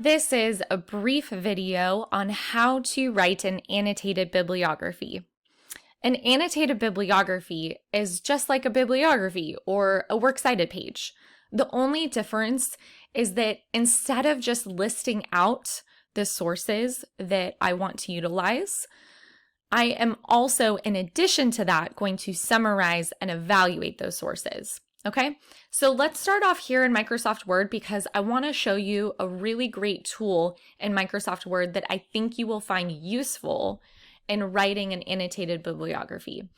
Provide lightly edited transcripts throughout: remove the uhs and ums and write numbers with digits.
This is a brief video on how to write an annotated bibliography. An annotated bibliography is just like a bibliography or a works cited page. The only difference is that instead of just listing out the sources that I want to utilize, I am also, in addition to that, going to summarize and evaluate those sources. Okay, so let's start off here in Microsoft Word because I want to show you a really great tool in Microsoft Word that I think you will find useful in writing an annotated bibliography.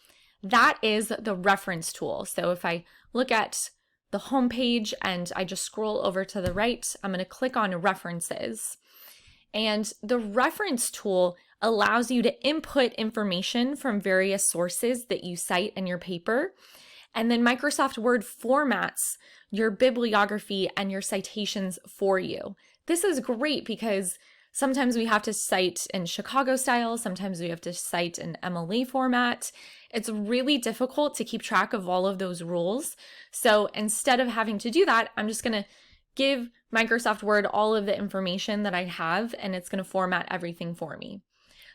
That is the reference tool. So if I look at the home page and I just scroll over to the right, I'm going to click on references. And the reference tool allows you to input information from various sources that you cite in your paper. And then Microsoft Word formats your bibliography and your citations for you. This is great because sometimes we have to cite in Chicago style, sometimes we have to cite in MLA format. It's really difficult to keep track of all of those rules. So instead of having to do that, I'm just going to give Microsoft Word all of the information that I have, and it's going to format everything for me.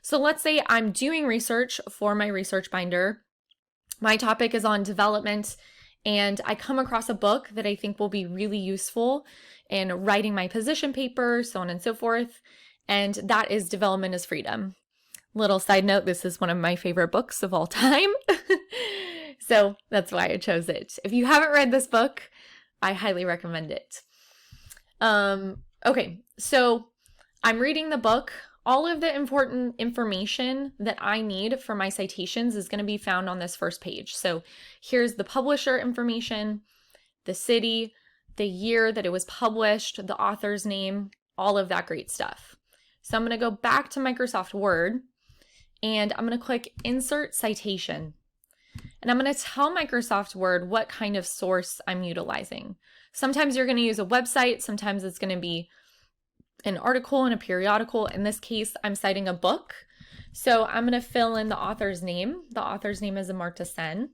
So let's say I'm doing research for my research binder. My topic is on development, and I come across a book that I think will be really useful in writing my position paper, so on and so forth, and that is Development is Freedom. Little side note, this is one of my favorite books of all time, so that's why I chose it. If you haven't read this book, I highly recommend it. Okay, so I'm reading the book. All of the important information that I need for my citations is going to be found on this first page. So here's the publisher information, the city, the year that it was published, the author's name, all of that great stuff. So I'm going to go back to Microsoft Word and I'm going to click Insert Citation. And I'm going to tell Microsoft Word what kind of source I'm utilizing. Sometimes you're going to use a website, sometimes it's going to be an article in a periodical. In this case, I'm citing a book. So I'm going to fill in the author's name. The author's name is Amartya Sen.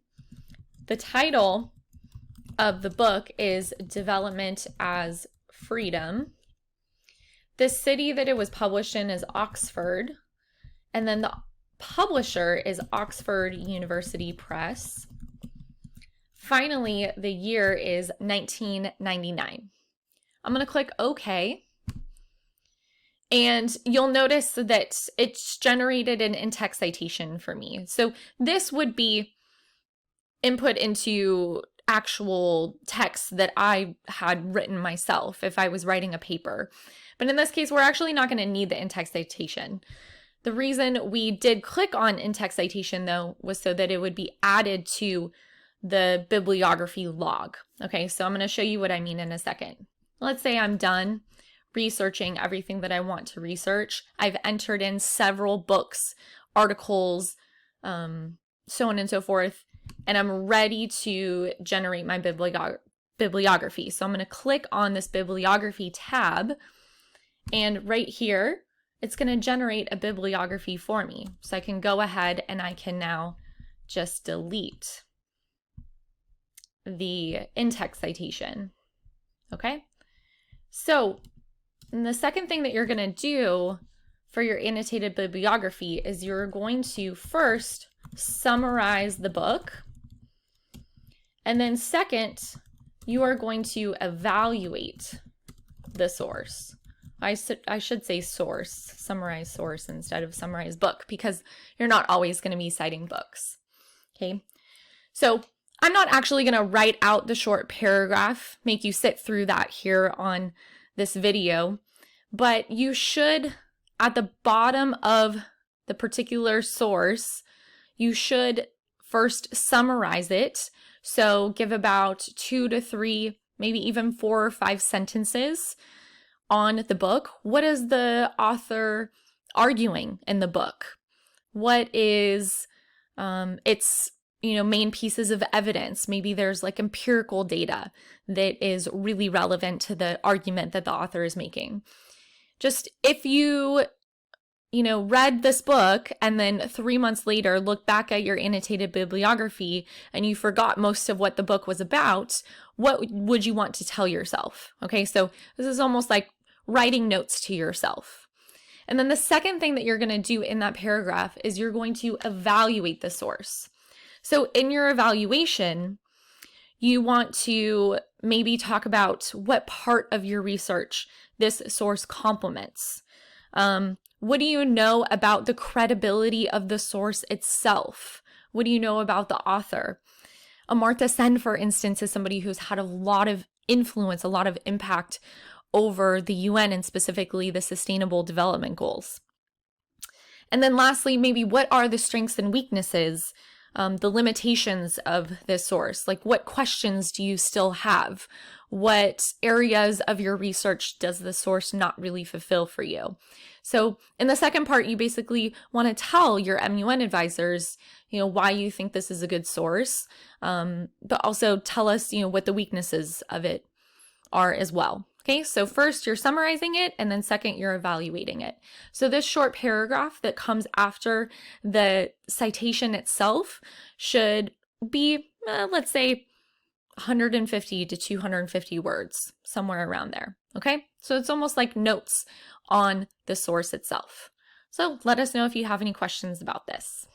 The title of the book is Development as Freedom. The city that it was published in is Oxford. And then the publisher is Oxford University Press. Finally, the year is 1999. I'm going to click OK. And you'll notice that it's generated an in-text citation for me. So this would be input into actual text that I had written myself if I was writing a paper. But in this case, we're actually not going to need the in-text citation. The reason we did click on in-text citation, though, was so that it would be added to the bibliography log. Okay, so I'm going to show you what I mean in a second. Let's say I'm done researching everything that I want to research. I've entered in several books, articles, so on and so forth, and I'm ready to generate my bibliography. So I'm going to click on this bibliography tab, and right here, it's going to generate a bibliography for me. So I can go ahead and I can now just delete the in-text citation. Okay? So and the second thing that you're going to do for your annotated bibliography is you're going to first summarize the book. And then second, you are going to evaluate the source. I should say source, summarize source instead of summarize book, because you're not always going to be citing books. Okay, so I'm not actually going to write out the short paragraph, make you sit through that here on this video, but you should, at the bottom of the particular source, you should first summarize it. So give about 2 to 3, maybe even 4 or 5 sentences on the book. What is the author arguing in the book? What is its main pieces of evidence? Maybe there's like empirical data that is really relevant to the argument that the author is making. Just if you read this book and then 3 months later look back at your annotated bibliography and you forgot most of what the book was about, what would you want to tell yourself? Okay, so this is almost like writing notes to yourself. And then the second thing that you're going to do in that paragraph is you're going to evaluate the source. So in your evaluation, you want to maybe talk about what part of your research this source complements. What do you know about the credibility of the source itself? What do you know about the author? Amartya Sen, for instance, is somebody who's had a lot of influence, a lot of impact over the UN and specifically the Sustainable Development Goals. And then lastly, maybe what are the strengths and weaknesses, the limitations of this source? Like, what questions do you still have? What areas of your research does the source not really fulfill for you? So in the second part, you basically want to tell your MUN advisors, why you think this is a good source, but also tell us, what the weaknesses of it are as well. Okay, so first you're summarizing it, and then second you're evaluating it. So this short paragraph that comes after the citation itself should be, let's say, 150 to 250 words, somewhere around there. Okay, so it's almost like notes on the source itself. So let us know if you have any questions about this.